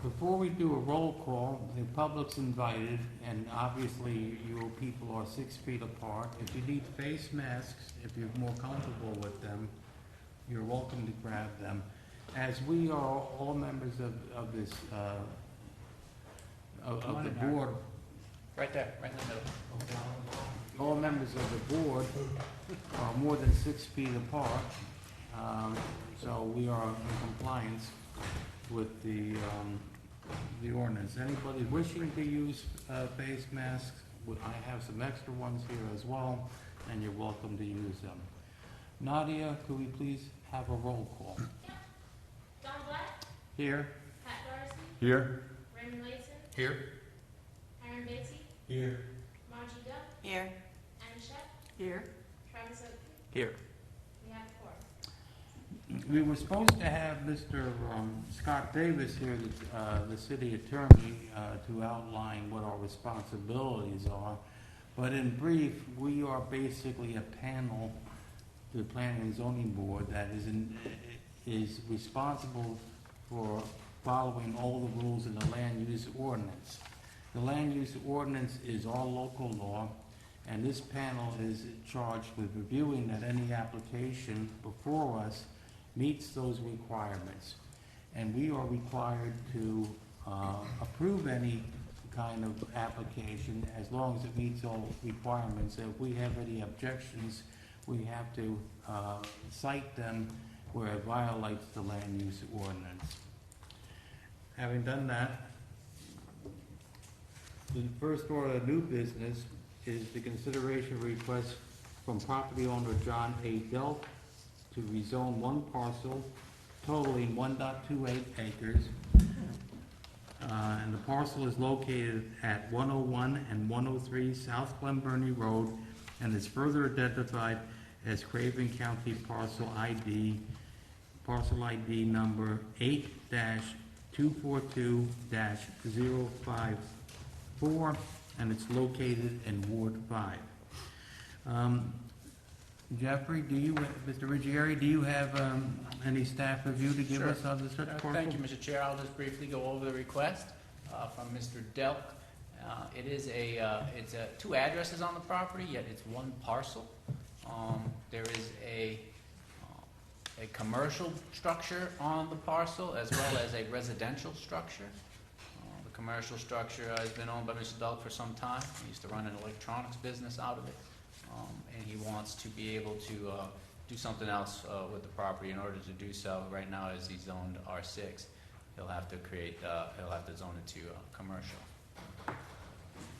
Before we do a roll call, the public's invited, and obviously you people are 6 feet apart. If you need face masks, if you're more comfortable with them, you're welcome to grab them. As we are all members of this, of the board. Right there, right in the middle. All members of the board are more than 6 feet apart, so we are in compliance with the ordinance. Anybody wishing to use face masks, I have some extra ones here as well, and you're welcome to use them. Nadia, could we please have a roll call? Yeah. Don Black. Here. Pat Darcy. Here. Raymond Layton. Here. Aaron Batesy. Here. Margie Delk. Here. Anna Shep. Here. Travis Oakley. Here. We have 4. We were supposed to have Mr. Scott Davis here, the city attorney, to outline what our responsibilities are. But in brief, we are basically a panel, the Planning and Zoning Board, that is responsible for following all the rules in the land use ordinance. The land use ordinance is our local law, and this panel is charged with reviewing that any application before us meets those requirements. And we are required to approve any kind of application as long as it meets all requirements. If we have any objections, we have to cite them where it violates the land use ordinance. Having done that, the first order of new business is the consideration request from property owner John A. Delk to rezone one parcel totaling 1.28 acres. And the parcel is located at 101 and 103 South Glenburnie Road and is further identified as Craven County Parcel ID number 8-242-054, and it's located in Ward 5. Jeffrey, Mr. Ruggieri, do you have any staff review to give Sure. us on this parcel? Thank you, Mr. Chair. I'll just briefly go over the request from Mr. Delk. It's 2 addresses on the property, yet it's one parcel. There is a commercial structure on the parcel as well as a residential structure. The commercial structure has been owned by Mr. Delk for some time. He used to run an electronics business out of it, and he wants to be able to do something else with the property. In order to do so, right now as he's zoned R6, he'll have to zone it to commercial.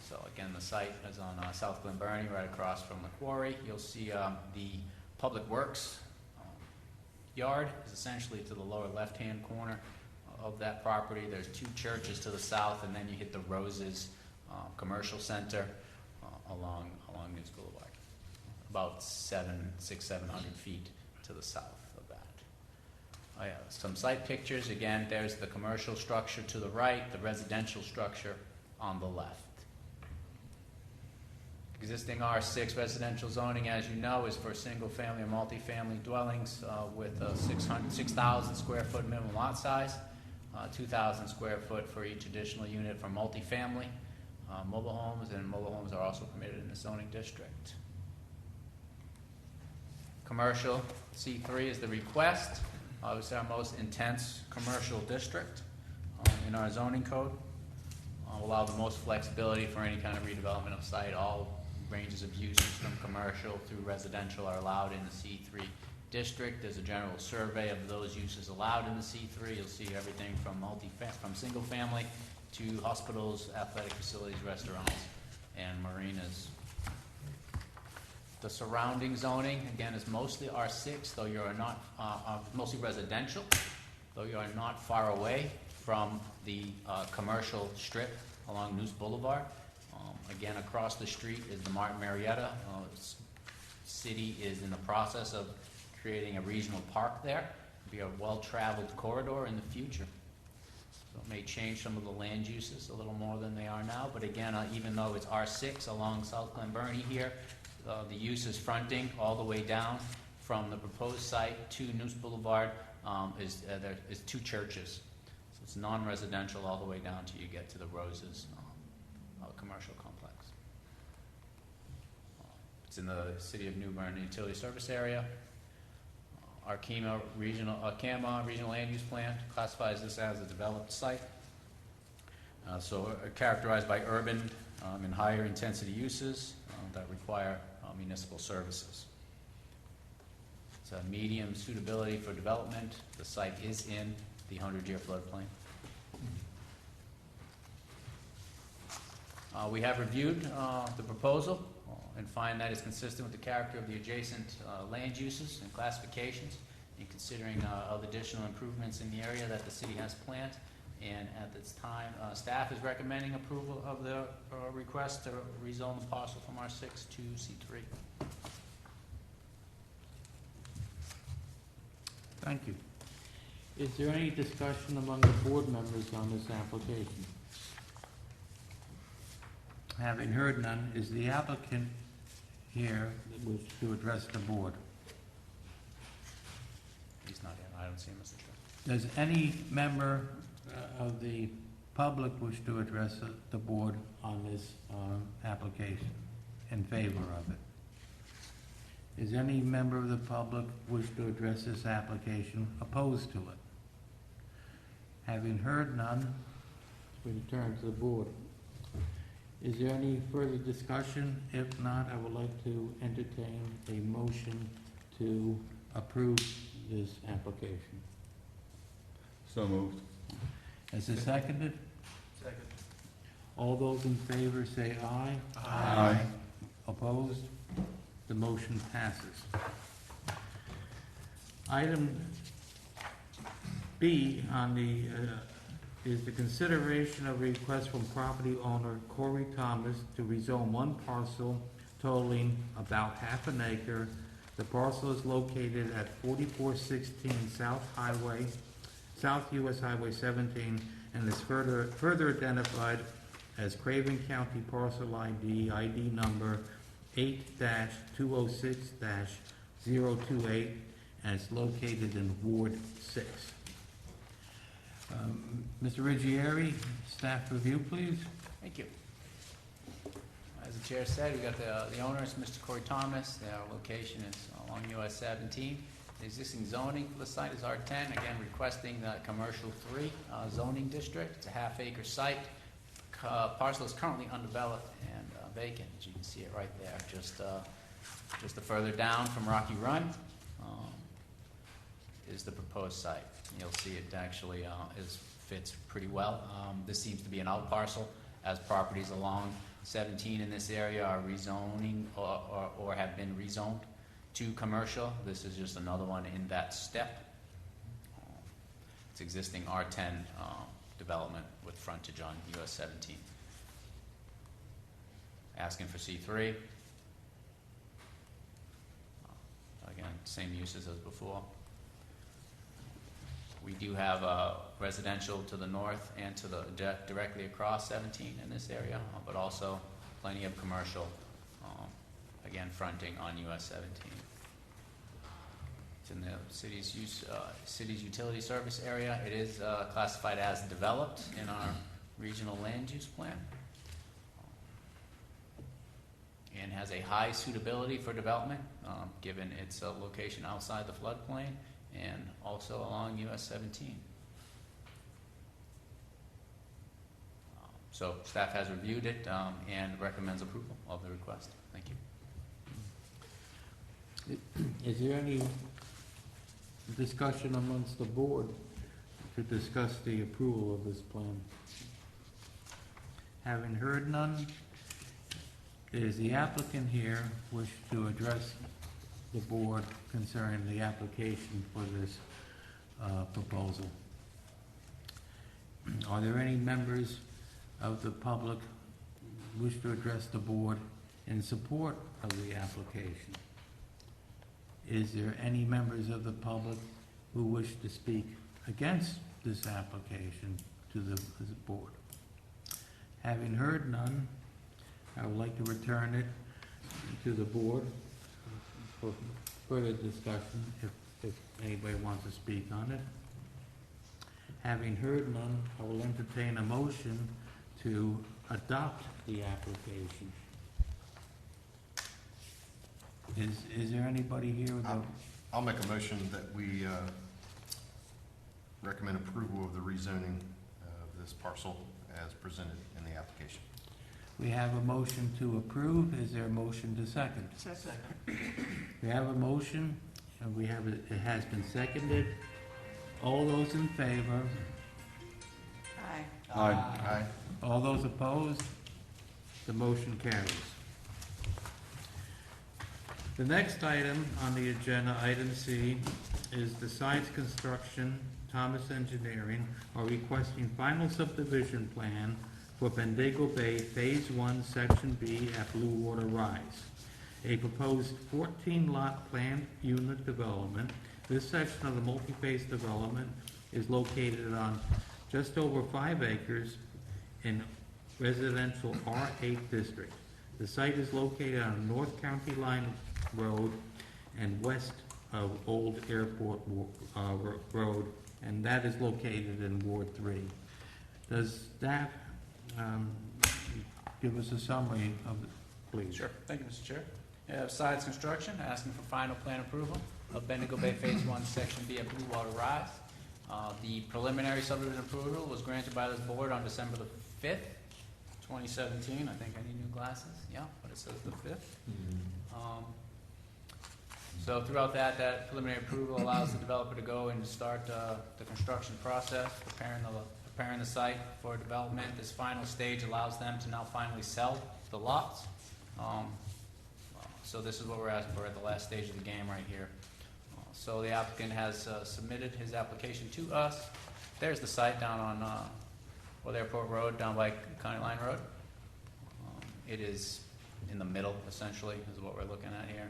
So again, the site is on South Glenburnie, right across from the quarry. You'll see the Public Works yard is essentially to the lower left-hand corner of that property. There's 2 churches to the south, and then you hit the Roses Commercial Center along News Boulevard, about 600-700 feet to the south of that. Some site pictures. Again, there's the commercial structure to the right, the residential structure on the left. Existing R6 residential zoning, as you know, is for single-family or multifamily dwellings with a 6,000 square foot minimum lot size, 2,000 square foot for each additional unit for multifamily. Mobile homes are also permitted in the zoning district. Commercial C3 is the request. Obviously, our most intense commercial district in our zoning code. Will allow the most flexibility for any kind of redevelopment of site. All ranges of uses from commercial through residential are allowed in the C3 district. There's a general survey of those uses allowed in the C3. You'll see everything from single family to hospitals, athletic facilities, restaurants, and marinas. The surrounding zoning, again, is mostly R6, though you are not, mostly residential, though you are not far away from the commercial strip along News Boulevard. Again, across the street is the Martin Marietta. City is in the process of creating a regional park there. It'll be a well-traveled corridor in the future. So it may change some of the land uses a little more than they are now. But again, even though it's R6 along South Glenburnie here, the use is fronting all the way down from the proposed site to News Boulevard. There is 2 churches. So it's non-residential all the way down till you get to the Roses commercial complex. It's in the city of New Bern utility service area. Our CAMA regional land use plan classifies this as a developed site. Characterized by urban and higher intensity uses that require municipal services. It's a medium suitability for development. The site is in the 100-year floodplain. We have reviewed the proposal and find that it's consistent with the character of the adjacent land uses and classifications, in considering of additional improvements in the area that the city has planned. And at this time, staff is recommending approval of the request to rezone the parcel from R6 to C3. Thank you. Is there any discussion among the board members on this application? Having heard none, is the applicant here that wishes to address the board? He's not here. I don't see him, Mr. Chair. Does any member of the public wish to address the board on this application in favor of it? Is any member of the public wish to address this application opposed to it? Having heard none, we return to the board. Is there any further discussion? If not, I would like to entertain a motion to approve this application. So moved. Is it seconded? Second. All those in favor say aye. Aye. Opposed? The motion passes. Item B on the, is the consideration of a request from property owner Corey Thomas to rezone one parcel totaling about half an acre. The parcel is located at 4416 South US Highway 17, and is further identified as Craven County Parcel ID number 8-206-028, and it's located in Ward 6. Mr. Ruggieri, staff review, please. Thank you. As the chair said, we got the owners, Mr. Corey Thomas. Their location is along US 17. The existing zoning for the site is R10, again requesting the commercial 3 zoning district. It's a half-acre site. Parcel is currently undeveloped and vacant, as you can see it right there. Just a further down from Rocky Run is the proposed site. You'll see it actually fits pretty well. This seems to be an out parcel, as properties along 17 in this area are rezoning or have been rezoned to commercial. This is just another one in that step. It's existing R10 development with frontage on US 17. Asking for C3. Again, same uses as before. We do have residential to the north and to the directly across 17 in this area, but also plenty of commercial, again fronting on US 17. It's in the city's utility service area. It is classified as developed in our regional land use plan, and has a high suitability for development, given its location outside the floodplain and also along US 17. So staff has reviewed it and recommends approval of the request. Thank you. Is there any discussion amongst the board to discuss the approval of this plan? Having heard none, is the applicant here wish to address the board concerning the application for this proposal? Are there any members of the public who wish to address the board in support of the application? Is there any members of the public who wish to speak against this application to the board? Having heard none, I would like to return it to the board for further discussion if anybody wants to speak on it. Having heard none, I will entertain a motion to adopt the application. Is there anybody here with a, I'll make a motion that we recommend approval of the rezoning of this parcel as presented in the application. we have a motion to approve, is there a motion to second? Second. We have a motion, and it has been seconded. All those in favor? Aye. Aye. All those opposed? The motion carries. The next item on the agenda, item C, is the Sydes Construction, Thomas Engineering, are requesting final subdivision plan for Bendigo Bay Phase 1, Section B at Bluewater Rise. A proposed 14-lot planned unit development. This section of the multiphase development is located on just over 5 acres in residential R8 district. The site is located on North County Line Road and west of Old Airport Road, and that is located in Ward 3. Does staff give us a summary of it, please? Sure. Thank you, Mr. Chair. We have Sydes Construction asking for final plan approval of Bendigo Bay Phase 1, Section B at Bluewater Rise. The preliminary subdivision approval was granted by this board on December the 5th, 2017. I think I need new glasses. Yeah, but it says the 5th. So throughout that preliminary approval allows the developer to go and start the construction process, preparing the site for development. This final stage allows them to now finally sell the lots. So this is what we're asking for at the last stage of the game right here. So the applicant has submitted his application to us. There's the site down on Old Airport Road, down by County Line Road. It is in the middle, essentially, is what we're looking at here.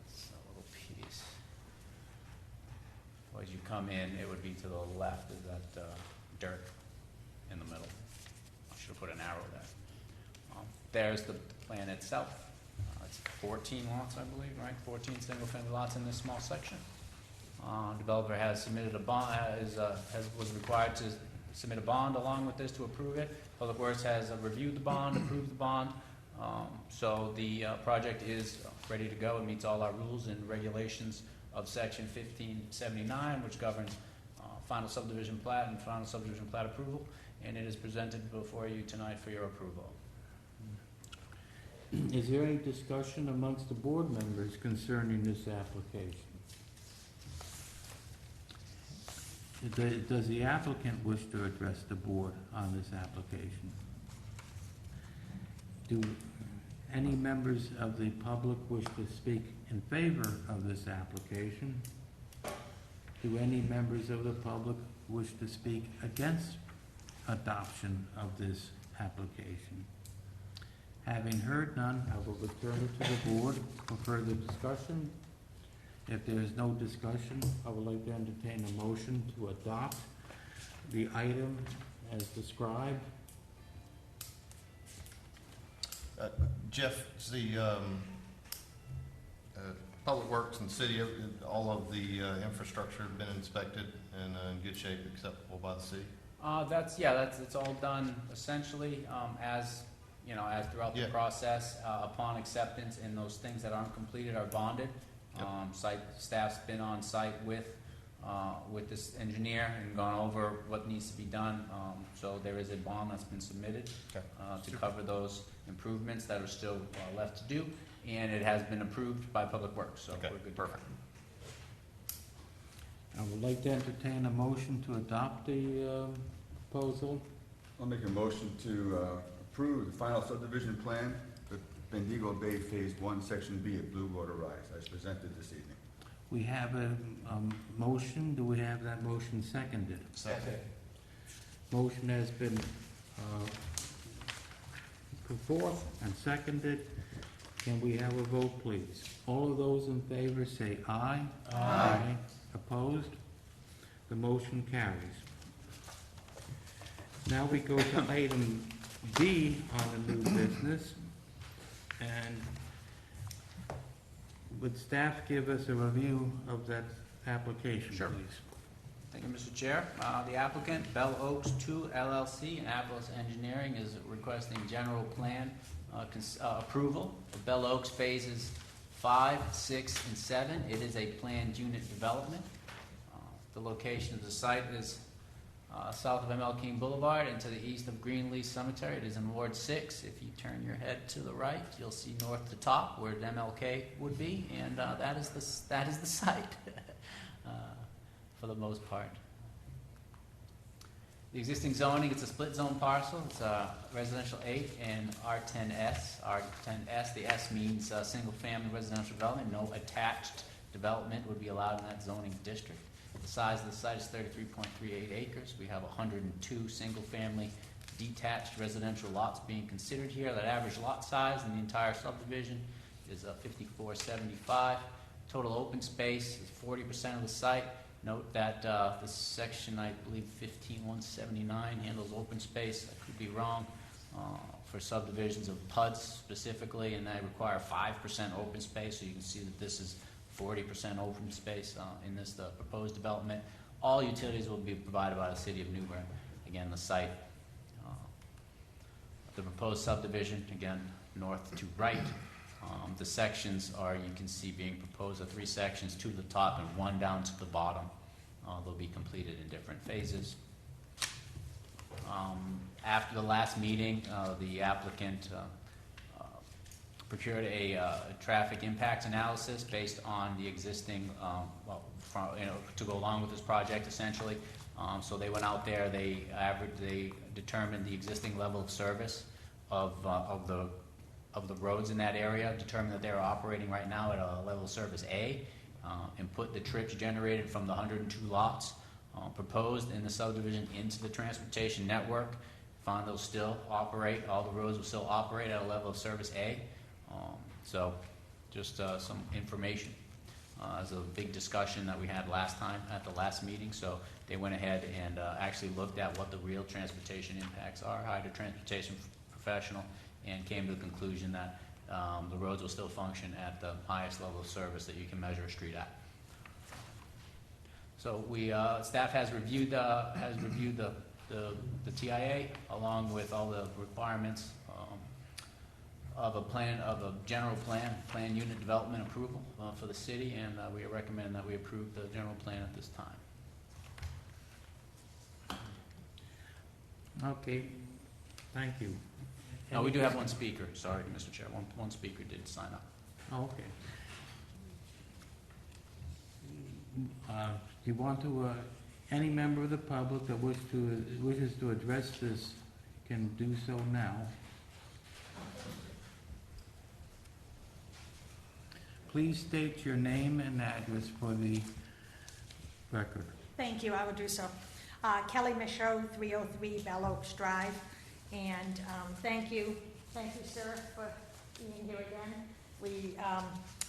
It's a little piece. Well, as you come in, it would be to the left is that dirt in the middle. I should have put an arrow there. There's the plan itself. It's 14 lots, I believe, right? 14 single-family lots in this small section. Developer has submitted a bond, was required to submit a bond along with this to approve it. Public Works has reviewed the bond, approved the bond. So the project is ready to go. It meets all our rules and regulations of Section 1579, which governs final subdivision plat and final subdivision plat approval. And it is presented before you tonight for your approval. Is there any discussion amongst the board members concerning this application? Does the applicant wish to address the board on this application? Do any members of the public wish to speak in favor of this application? Do any members of the public wish to speak against adoption of this application? Having heard none, I will return it to the board for further discussion. If there is no discussion, I would like to entertain a motion to adopt the item as described. Jeff, is the Public Works and City, all of the infrastructure have been inspected and in good shape, acceptable by the city? It's all done essentially as throughout the process. Upon acceptance, and those things that aren't completed are bonded. Yep. Site staff's been on site with this engineer and gone over what needs to be done. So there is a bond that's been submitted to cover those improvements that are still left to do, and it has been approved by Public Works. So we're good. Perfect. I would like to entertain a motion to adopt the proposal. I'll make a motion to approve the final subdivision plan for Bendigo Bay Phase 1, Section B at Bluewater Rise, as presented this evening. We have a motion. Do we have that motion seconded? Second. Motion has been put forth and seconded. Can we have a vote, please? All of those in favor say aye. Aye. Opposed? The motion carries. Now we go to item D on the new business. And would staff give us a review of that application, Sure. please? Thank you, Mr. Chair. The applicant, Belle Oaks 2 LLC, and Atlas Engineering, is requesting general plan approval for Belle Oaks phases 5, 6, and 7. It is a planned unit development. The location of the site is south of ML King Boulevard and to the east of Greenleaf Cemetery. It is in Ward 6. If you turn your head to the right, you'll see north to top where MLK would be, and that is the site for the most part. The existing zoning, it's a split zone parcel. It's residential 8 and R10S. R10S, the S means single family residential development. No attached development would be allowed in that zoning district. The size of the site is 33.38 acres. We have 102 single-family detached residential lots being considered here. That average lot size in the entire subdivision is 5475. Total open space is 40% of the site. Note that this section, I believe 15179, handles open space. I could be wrong for subdivisions of PUDs specifically, and they require 5% open space. So you can see that this is 40% open space in this proposed development. All utilities will be provided by the City of New Bern. Again, the site, the proposed subdivision, again, north to right. The sections are, you can see, being proposed, 3 sections, 2 to the top and 1 down to the bottom. They'll be completed in different phases. After the last meeting, the applicant procured a traffic impact analysis based on the existing, to go along with this project essentially. So they went out there, they determined the existing level of service of the roads in that area, determined that they're operating right now at a level of service A, and put the trips generated from the 102 lots proposed in the subdivision into the transportation network. Found those still operate, all the roads will still operate at a level of service A. So just some information. As a big discussion that we had last time at the last meeting, so they went ahead and actually looked at what the real transportation impacts are, hired a transportation professional, and came to the conclusion that the roads will still function at the highest level of service that you can measure a street at. So staff has reviewed the TIA along with all the requirements of a general plan unit development approval for the city, and we recommend that we approve the general plan at this time. Okay, thank you. No, we do have one speaker. Sorry, Mr. Chair. One speaker did sign up. Okay. Do you want to, any member of the public that wishes to address this can do so now. Please state your name and address for the record. Thank you, I will do so. Kelly Michaud, 303 Belle Oaks Drive. And thank you, sir, for being here again. We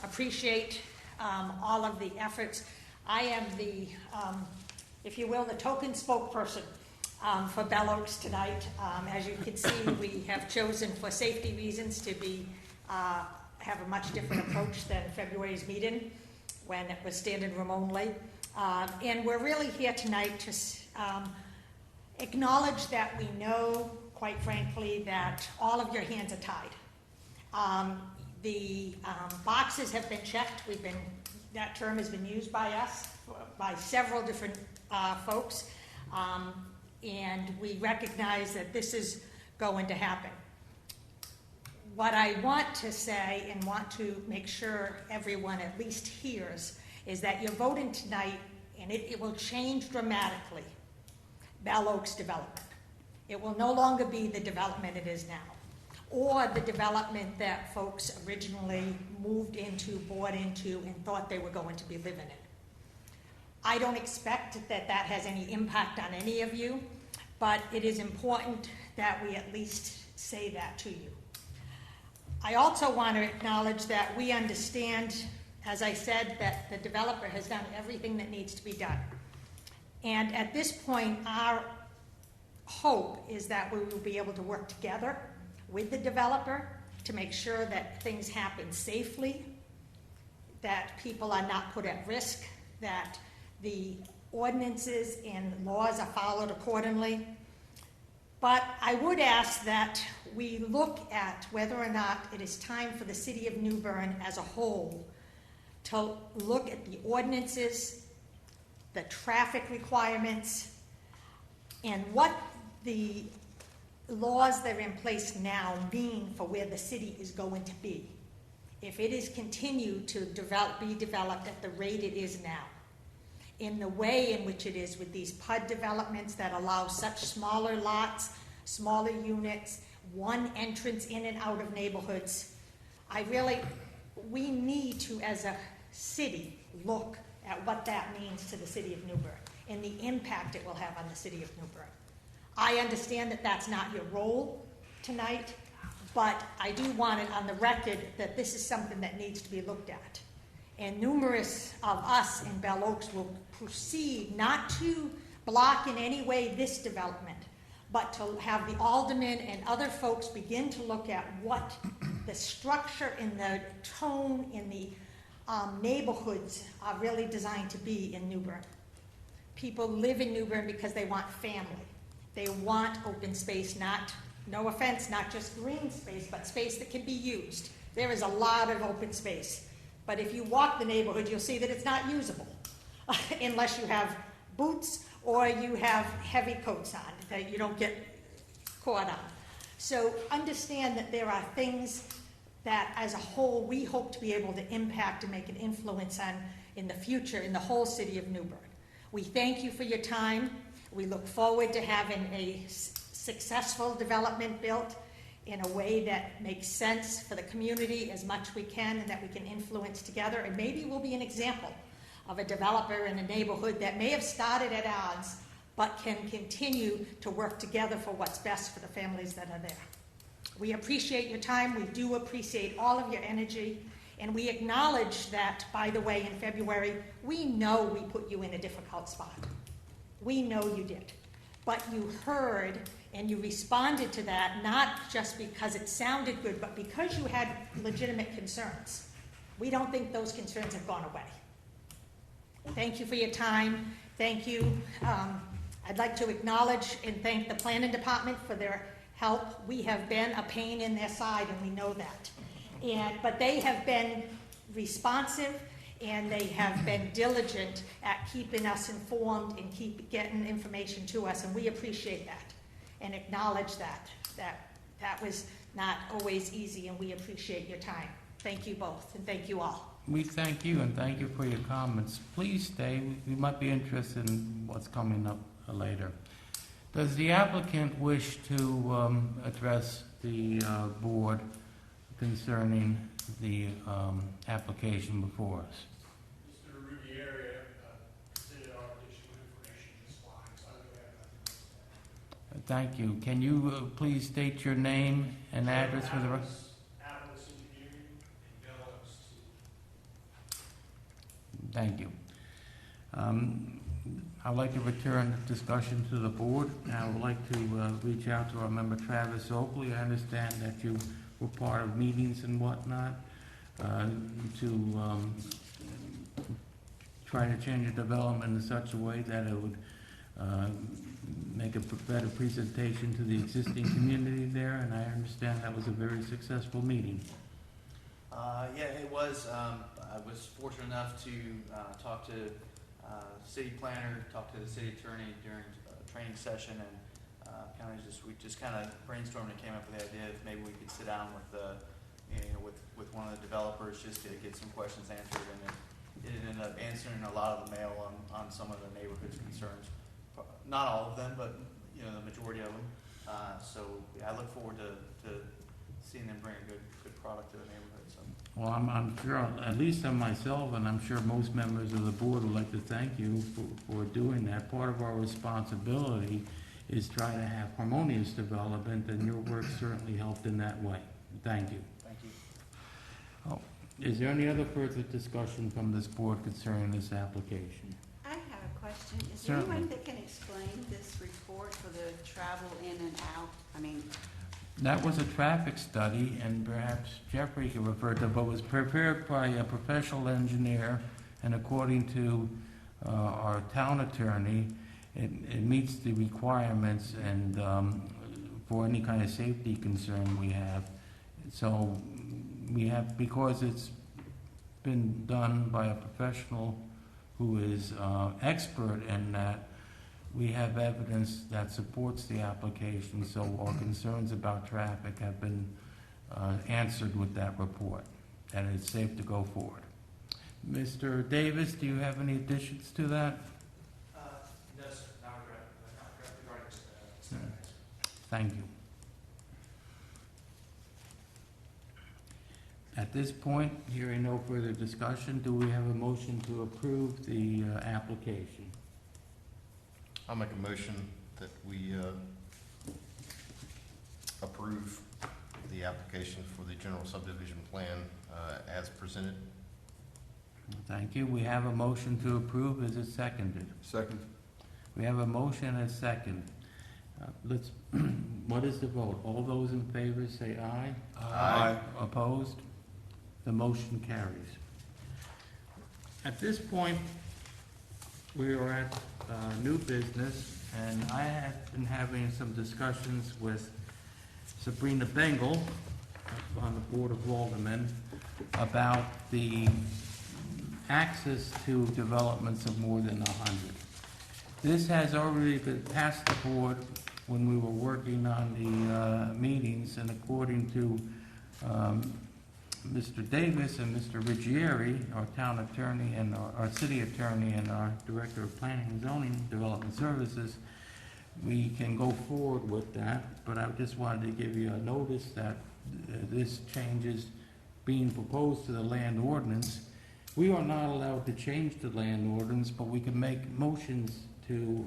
appreciate all of the efforts. I am the, if you will, the token spokesperson for Belle Oaks tonight. As you can see, we have chosen for safety reasons to be have a much different approach than February's meeting when it was standing room only. And we're really here tonight to acknowledge that we know, quite frankly, that all of your hands are tied. The boxes have been checked. That term has been used by us, by several different folks, and we recognize that this is going to happen. What I want to say and want to make sure everyone at least hears is that you're voting tonight, and it will change dramatically Belle Oaks development. It will no longer be the development it is now, or the development that folks originally moved into, bought into, and thought they were going to be living in. I don't expect that that has any impact on any of you, but it is important that we at least say that to you. I also want to acknowledge that we understand, as I said, that the developer has done everything that needs to be done. And at this point, our hope is that we will be able to work together with the developer to make sure that things happen safely, that people are not put at risk, that the ordinances and laws are followed accordingly. But I would ask that we look at whether or not it is time for the city of New Bern as a whole to look at the ordinances, the traffic requirements, and what the laws that are in place now mean for where the city is going to be. If it is continued to be developed at the rate it is now, in the way in which it is with these PUD developments that allow such smaller lots, smaller units, one entrance in and out of neighborhoods, we need to, as a city, look at what that means to the city of New Bern and the impact it will have on the city of New Bern. I understand that that's not your role tonight, but I do want it on the record that this is something that needs to be looked at. And numerous of us in Belle Oaks will proceed not to block in any way this development, but to have the aldermen and other folks begin to look at what the structure and the tone in the neighborhoods are really designed to be in New Bern. People live in New Bern because they want family. They want open space, no offense, not just green space, but space that can be used. There is a lot of open space. But if you walk the neighborhood, you'll see that it's not usable unless you have boots or you have heavy coats on that you don't get caught on. So understand that there are things that as a whole we hope to be able to impact and make an influence on in the future in the whole city of New Bern. We thank you for your time. We look forward to having a successful development built in a way that makes sense for the community as much we can and that we can influence together. And maybe we'll be an example of a developer in a neighborhood that may have started at odds but can continue to work together for what's best for the families that are there. We appreciate your time. We do appreciate all of your energy. And we acknowledge that, by the way, in February, we know we put you in a difficult spot. We know you did. But you heard and you responded to that, not just because it sounded good, but because you had legitimate concerns. We don't think those concerns have gone away. Thank you for your time. Thank you. I'd like to acknowledge and thank the planning department for their help. We have been a pain in their side, and we know that. But they have been responsive, and they have been diligent at keeping us informed and keep getting information to us, and we appreciate that and acknowledge that was not always easy, and we appreciate your time. Thank you both, and thank you all. We thank you and thank you for your comments. Please stay. We might be interested in what's coming up later. Does the applicant wish to address the board concerning the application before us? Mr. Rubiera presented our additional information in this line, so I don't have nothing else to add. Thank you. Can you please state your name and address for the record? Atlas Engineering and Belle Oaks. Thank you. I'd like to return the discussion to the board. I would like to reach out to our member Travis Oakley. I understand that you were part of meetings and whatnot to try to change the development in such a way that it would make a better presentation to the existing community there, and I understand that was a very successful meeting. Yeah, it was. I was fortunate enough to talk to city planner, talk to the city attorney during a training session, and we just kind of brainstormed and came up with the idea if maybe we could sit down with with one of the developers just to get some questions answered, and it ended up answering a lot of the mail on some of the neighborhood's concerns. Not all of them, but the majority of them. So yeah, I look forward to seeing them bring a good product to the neighborhood. So. Well, I'm sure, at least on myself, and I'm sure most members of the board would like to thank you for doing that. Part of our responsibility is try to have harmonious development, and your work certainly helped in that way. Thank you. Thank you. Oh, is there any other further discussion from this board concerning this application? I have a question. Is Certainly. there anyone that can explain this report for the travel in and out? I mean, That was a traffic study, and perhaps Jeffrey can refer to, but was prepared by a professional engineer, and according to our town attorney, it meets the requirements and for any kind of safety concern we have. So we have, because it's been done by a professional who is expert in that, we have evidence that supports the application, so our concerns about traffic have been answered with that report, and it's safe to go forward. Mr. Davis, do you have any additions to that? No, sir, not regarding Thank you. At this point, hearing no further discussion, do we have a motion to approve the application? I'll make a motion that we approve the application for the general subdivision plan as presented. Thank you. We have a motion to approve. Is it seconded? Second. We have a motion and a second. What is the vote? All those in favor say aye. Aye. Opposed? The motion carries. At this point, we are at new business, and I have been having some discussions with Sabrina Bengal on the Board of Aldermen about the access to developments of more than 100. This has already been passed the board when we were working on the meetings, and according to Mr. Davis and Mr. Ruggieri, our town attorney and our city attorney and our director of planning and zoning development services, we can go forward with that, but I just wanted to give you a notice that this change is being proposed to the land ordinance. We are not allowed to change the land ordinance, but we can make motions to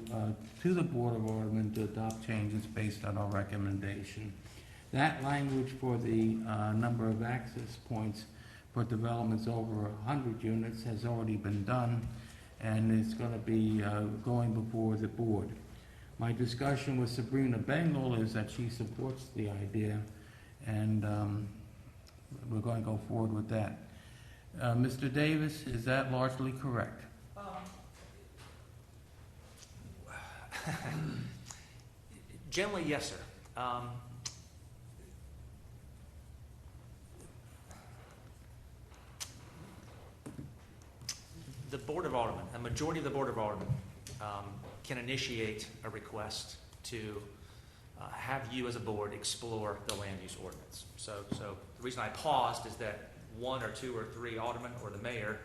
the Board of Aldermen to adopt changes based on our recommendation. That language for the number of access points for developments over 100 units has already been done, and it's going to be going before the board. My discussion with Sabrina Bengal is that she supports the idea, and we're going to go forward with that. Mr. Davis, is that largely correct? Generally, yes, sir. The Board of Aldermen, a majority of the Board of Aldermen, can initiate a request to have you as a board explore the land use ordinance. So the reason I paused is that one or two or three aldermen or the mayor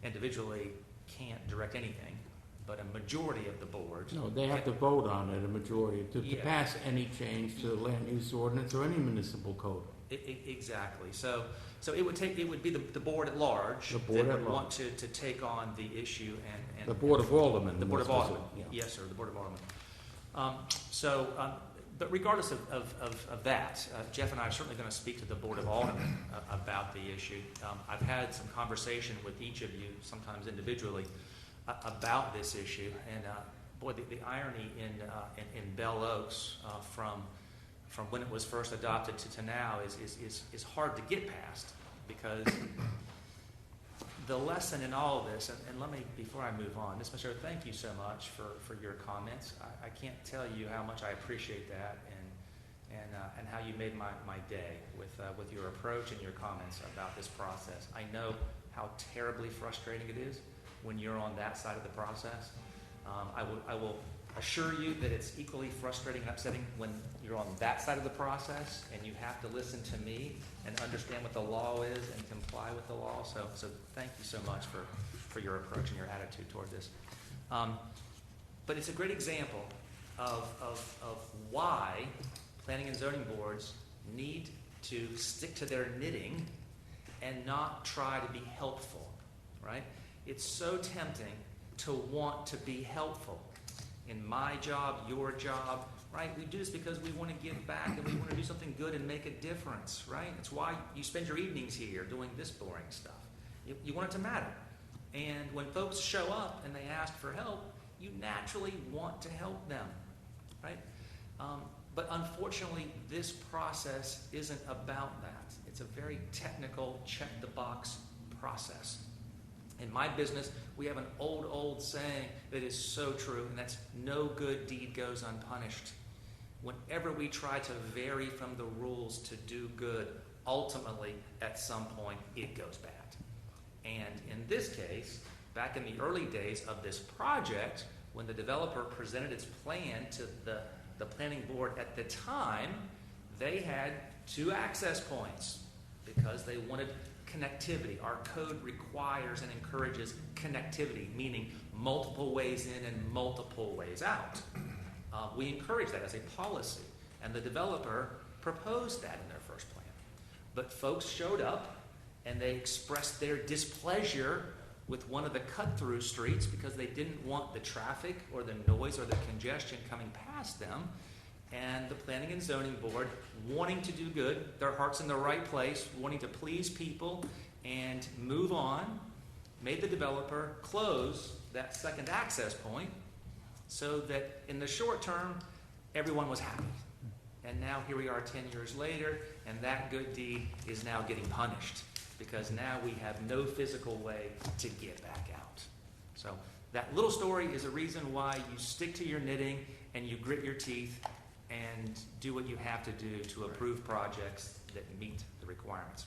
individually can't direct anything, but a majority of the board. No, they have to vote on it, a majority, to Yeah. pass any change to the land use ordinance or any municipal code. Exactly. So it would be the board at large The board that at would large. want to take on the issue and The Board of Aldermen. the Board of more Aldermen. specific, yeah. Yes, sir, the Board of Aldermen. But regardless of that, Jeff and I are certainly going to speak to the Board of Aldermen about the issue. I've had some conversation with each of you, sometimes individually, about this issue. And boy, the irony in Belle Oaks from when it was first adopted to now is hard to get past, because the lesson in all of this, and let me, before I move on, Ms. Machero, thank you so much for your comments. I can't tell you how much I appreciate that, and how you made my day with your approach and your comments about this process. I know how terribly frustrating it is when you're on that side of the process. I will assure you that it's equally frustrating and upsetting when you're on that side of the process and you have to listen to me and understand what the law is and comply with the law. So thank you so much for your approach and your attitude toward this. But it's a great example of why planning and zoning boards need to stick to their knitting and not try to be helpful, right? It's so tempting to want to be helpful. In my job, your job, right? We do this because we want to give back and we want to do something good and make a difference, right? It's why you spend your evenings here doing this boring stuff. You want it to matter. And when folks show up and they ask for help, you naturally want to help them, right? But unfortunately, this process isn't about that. It's a very technical, check-the-box process. In my business, we have an old saying that is so true, and that's no good deed goes unpunished. Whenever we try to vary from the rules to do good, ultimately, at some point, it goes bad. And in this case, back in the early days of this project, when the developer presented its plan to the planning board at the time, they had 2 access points because they wanted connectivity. Our code requires and encourages connectivity, meaning multiple ways in and multiple ways out. We encourage that as a policy, and the developer proposed that in their first plan. But folks showed up and they expressed their displeasure with one of the cut-through streets because they didn't want the traffic or the noise or the congestion coming past them. And the Planning and Zoning Board, wanting to do good, their heart's in the right place, wanting to please people and move on, made the developer close that second access point so that in the short term, everyone was happy. And now here we are 10 years later, and that good deed is now getting punished because now we have no physical way to get back out. So that little story is a reason why you stick to your knitting and you grit your teeth and do what you have to do to approve projects that meet the requirements.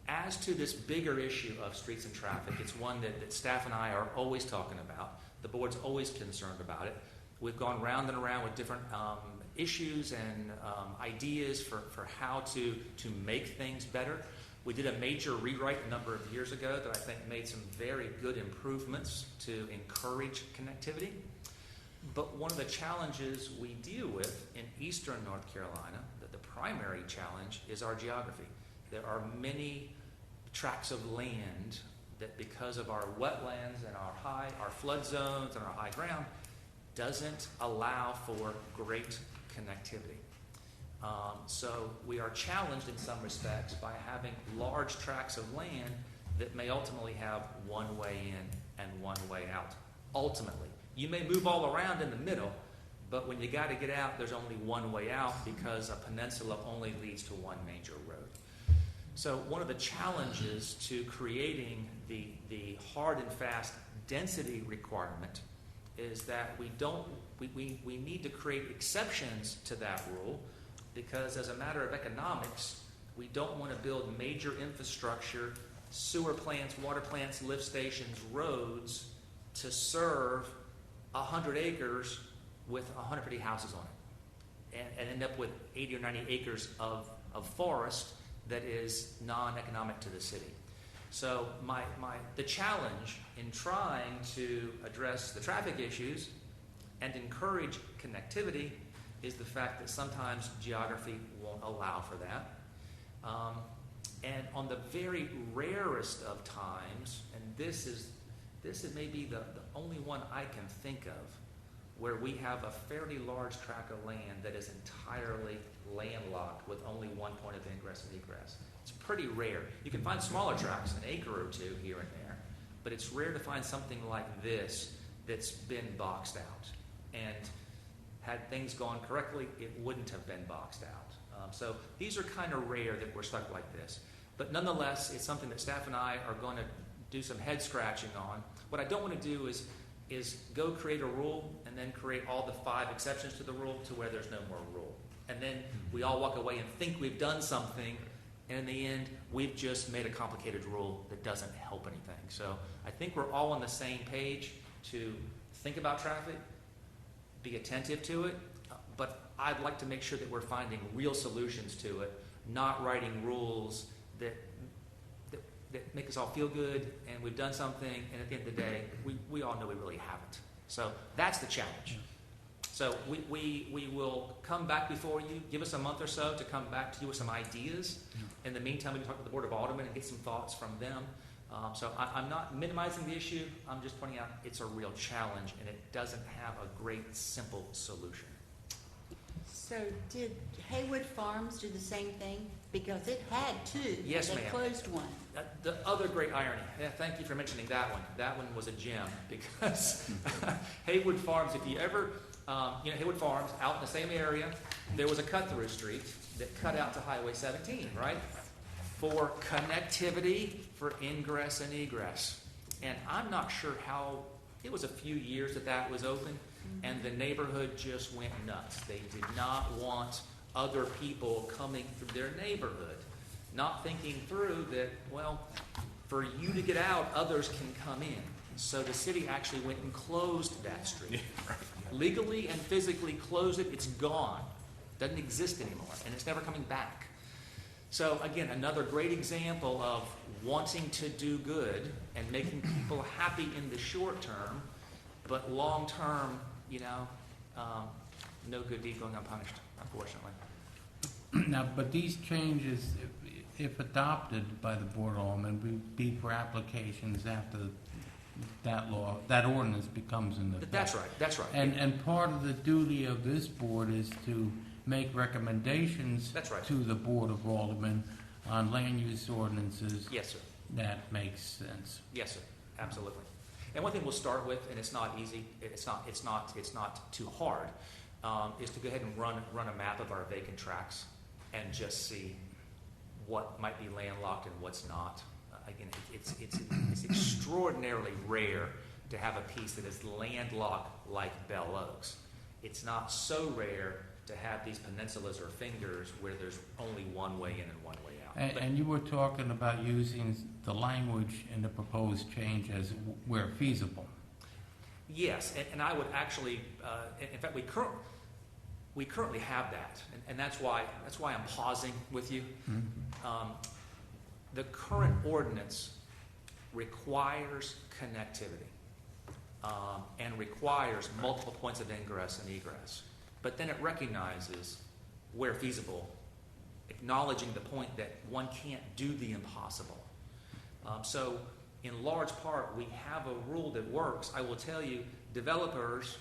As to this bigger issue of streets and traffic, it's one that staff and I are always talking about. The board's always concerned about it. We've gone round and around with different issues and ideas for how to make things better. We did a major rewrite a number of years ago that I think made some very good improvements to encourage connectivity. But one of the challenges we deal with in eastern North Carolina, the primary challenge, is our geography. There are many tracts of land that because of our wetlands and our flood zones and our high ground doesn't allow for great connectivity. So we are challenged in some respects by having large tracts of land that may ultimately have one way in and one way out. Ultimately, you may move all around in the middle, but when you got to get out, there's only one way out because a peninsula only leads to one major road. So one of the challenges to creating the hard and fast density requirement is that we need to create exceptions to that rule because as a matter of economics, we don't want to build major infrastructure, sewer plants, water plants, lift stations, roads to serve 100 acres with 150 houses on it and end up with 80 or 90 acres of forest that is non-economic to the city. So the challenge in trying to address the traffic issues and encourage connectivity is the fact that sometimes geography won't allow for that. And on the very rarest of times, and this is maybe the only one I can think of, where we have a fairly large tract of land that is entirely landlocked with only one point of ingress and egress. It's pretty rare. You can find smaller tracts, an acre or two here and there, but it's rare to find something like this that's been boxed out. And had things gone correctly, it wouldn't have been boxed out. So these are kind of rare that we're stuck like this. But nonetheless, it's something that staff and I are going to do some head scratching on. What I don't want to do is go create a rule and then create all the 5 exceptions to the rule to where there's no more rule. And then we all walk away and think we've done something, and in the end, we've just made a complicated rule that doesn't help anything. So I think we're all on the same page to think about traffic, be attentive to it, but I'd like to make sure that we're finding real solutions to it, not writing rules that make us all feel good and we've done something, and at the end of the day, we all know we really haven't. So that's the challenge. So we will come back before you, give us a month or so to come back to you with some ideas. In the meantime, we can talk to the Board of Aldermen and get some thoughts from them. So I'm not minimizing the issue, I'm just pointing out it's a real challenge and it doesn't have a great simple solution. So did Haywood Farms do the same thing? Because it had 2. Yes, and they ma'am. closed one. The other great irony, thank you for mentioning that one. That one was a gem because Haywood Farms, if you ever, Haywood Farms out in the same area, there was a cut-through street that cut out to Highway 17, right? for connectivity for ingress and egress. And I'm not sure how, it was a few years that was open, and the neighborhood just went nuts. They did not want other people coming through their neighborhood, not thinking through that, well, for you to get out, others can come in. So the city actually went and closed that street. Legally and physically closed it. It's gone. Doesn't exist anymore, and it's never coming back. So again, another great example of wanting to do good and making people happy in the short term, but long term, no good deed going unpunished, unfortunately. Now, but these changes, if adopted by the Board of Aldermen, would be for applications after that ordinance becomes in effect. That's right. And part of the duty of this board is to make recommendations That's right. to the Board of Aldermen on land use ordinances. Yes, sir. That makes sense. Yes, sir. Absolutely. And one thing we'll start with, and it's not easy, it's not too hard, is to go ahead and run a map of our vacant tracts and just see what might be landlocked and what's not. Again, it's extraordinarily rare to have a piece that is landlocked like Belle Oaks. It's not so rare to have these peninsulas or fingers where there's only one way in and one way out. And you were talking about using the language in the proposed change as where feasible. Yes, and I would actually, in fact, we currently have that, and that's why I'm pausing with you. Mm-hmm. The current ordinance requires connectivity and requires multiple points of ingress and egress, but then it recognizes, where feasible, acknowledging the point that one can't do the impossible. So in large part, we have a rule that works. I will tell you, developers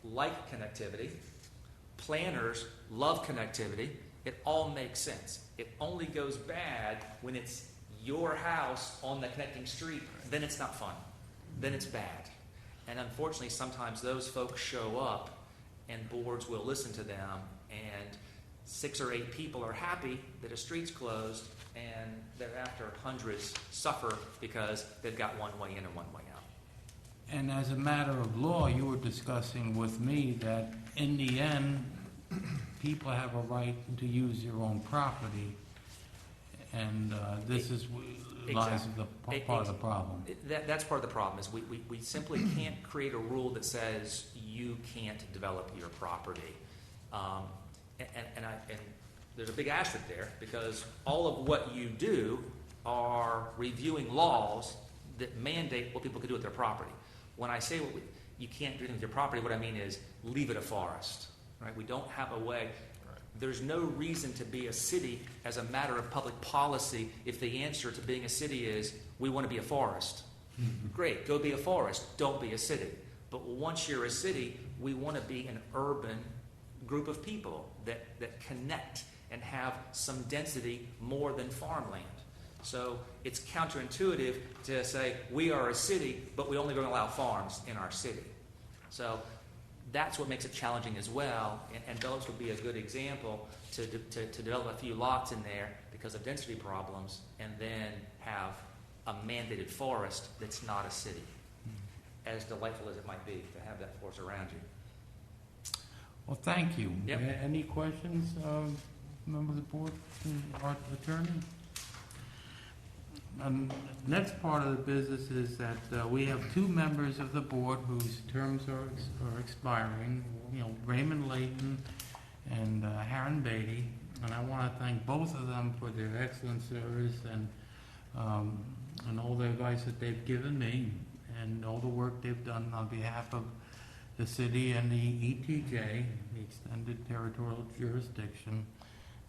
like connectivity, planners love connectivity. It all makes sense. It only goes bad when it's your house on the connecting street. Then it's not fun. Then it's bad. And unfortunately, sometimes those folks show up and boards will listen to them, and 6 or 8 people are happy that a street's closed, and thereafter hundreds suffer because they've got one way in and one way out. And as a matter of law, you were discussing with me that in the end, people have a right to use their own property, and this is lies at the part of the problem. That's part of the problem, is we simply can't create a rule that says you can't develop your property. And there's a big asterisk there, because all of what you do are reviewing laws that mandate what people can do with their property. When I say you can't do anything with your property, what I mean is leave it a forest. Right? We don't have a way. There's no reason to be a city as a matter of public policy if the answer to being a city is we want to be a forest. Great, go be a forest. Don't be a city. But once you're a city, we want to be an urban group of people that connect and have some density more than farmland. So it's counterintuitive to say we are a city, but we only going to allow farms in our city. So that's what makes it challenging as well, and Belle would be a good example to develop a few lots in there because of density problems, and then have a mandated forest that's not a city, as delightful as it might be to have that forest around you. Well, thank you. Yep. Any questions, member of the board, our attorney? Next part of the business is that we have 2 members of the board whose terms are expiring. Raymond Layton and Harron Beatty, and I want to thank both of them for their excellent service and all the advice that they've given me and all the work they've done on behalf of the city and the ETJ, the Extended Territorial Jurisdiction.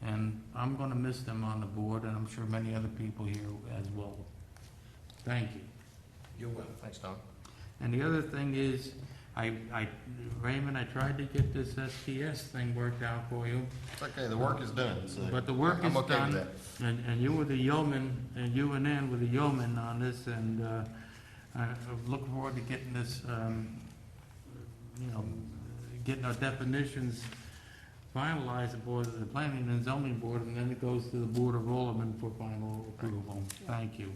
And I'm going to miss them on the board, and I'm sure many other people here as well. Thank you. You're welcome. Thanks, Tom. And the other thing is, Raymond, I tried to get this STS thing worked out for you. It's okay, the work is done. So But the work is I'm okay done, with that. and you were the yeoman, and you and Ann were the yeoman on this, and I'm looking forward to getting this, getting our definitions finalized before the planning and zoning board, and then it goes to the Board of Aldermen for final approval. Thank you.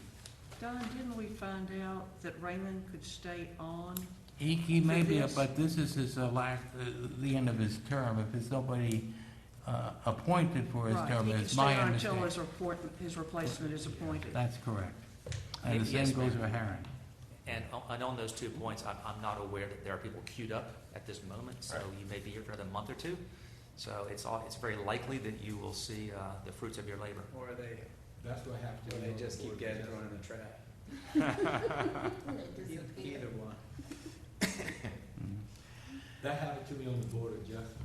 Don, didn't we find out that Raymond could stay on? He may be, this? but this is his the end of his term. If there's nobody appointed for his term, He could it's stay my on until understanding. his replacement is appointed. That's correct. And the Yes, same goes ma'am. for Herring. And on those 2 points, I'm not aware that there are people queued up at this moment, so you may be here for another month or two. So it's very likely that you will see the fruits of your labor. Or they, That's what happens. or they just keep getting thrown in the trap. Either one. That happened to me on the Board of Adjustment.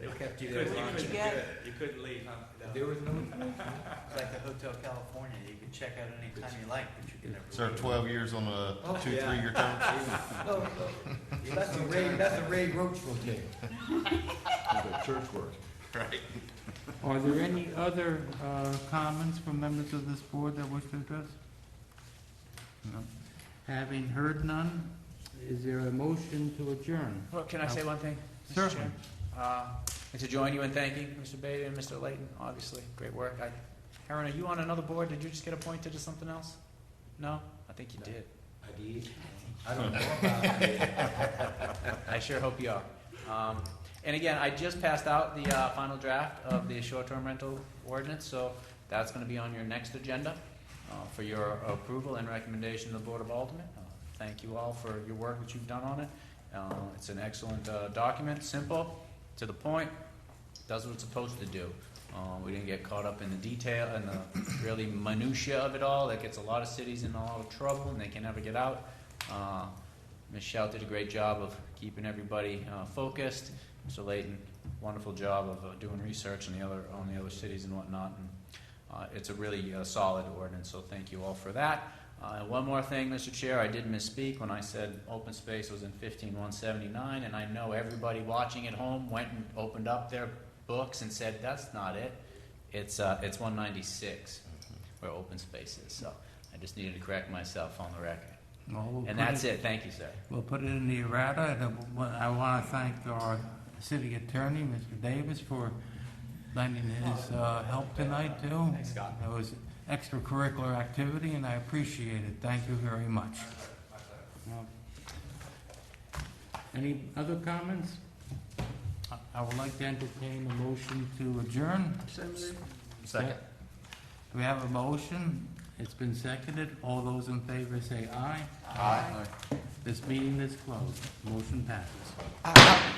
They kept you there long. You couldn't leave, huh? There was no, It's like the Hotel California, you can check out anytime you like, but you can never. Served 12 years on a Oh, 2-3-year term. no, that's a Ray Roach rotation. Church work. Right. Are there any other comments from members of this board that wish to address? No. Having heard none, is there a motion to adjourn? Well, can I say one thing? Mr. Certainly. Chair? And to join you in thanking Mr. Beatty and Mr. Layton, obviously, great work. Aaron, are you on another board? Did you just get appointed to something else? No? I think you did. I did. I don't know about it. I sure hope you are. And again, I just passed out the final draft of the short-term rental ordinance, so that's going to be on your next agenda for your approval and recommendation to the Board of Aldermen. Thank you all for your work that you've done on it. It's an excellent document, simple, to the point, does what it's supposed to do. We didn't get caught up in the detail and the really minutia of it all. That gets a lot of cities in a lot of trouble and they can never get out. Ms. Shout did a great job of keeping everybody focused. Mr. Layton, wonderful job of doing research on the other cities and whatnot. And it's a really solid ordinance, so thank you all for that. One more thing, Mr. Chair, I did misspeak when I said open space was in 15179, and I know everybody watching at home went and opened up their books and said, that's not it. It's 196 where open space is, so I just needed to correct myself on the record. Well, we'll And put that's it. Thank you, sir. We'll put it in the errata. And I want to thank our city attorney, Mr. Davis, for lending his help tonight, too. Thanks, Scott. It was extracurricular activity, and I appreciate it. Thank you very much. Any other comments? I would like to entertain a motion to adjourn. Second. We have a motion. It's been seconded. All those in favor say aye. Aye. This meeting is closed. Motion passes.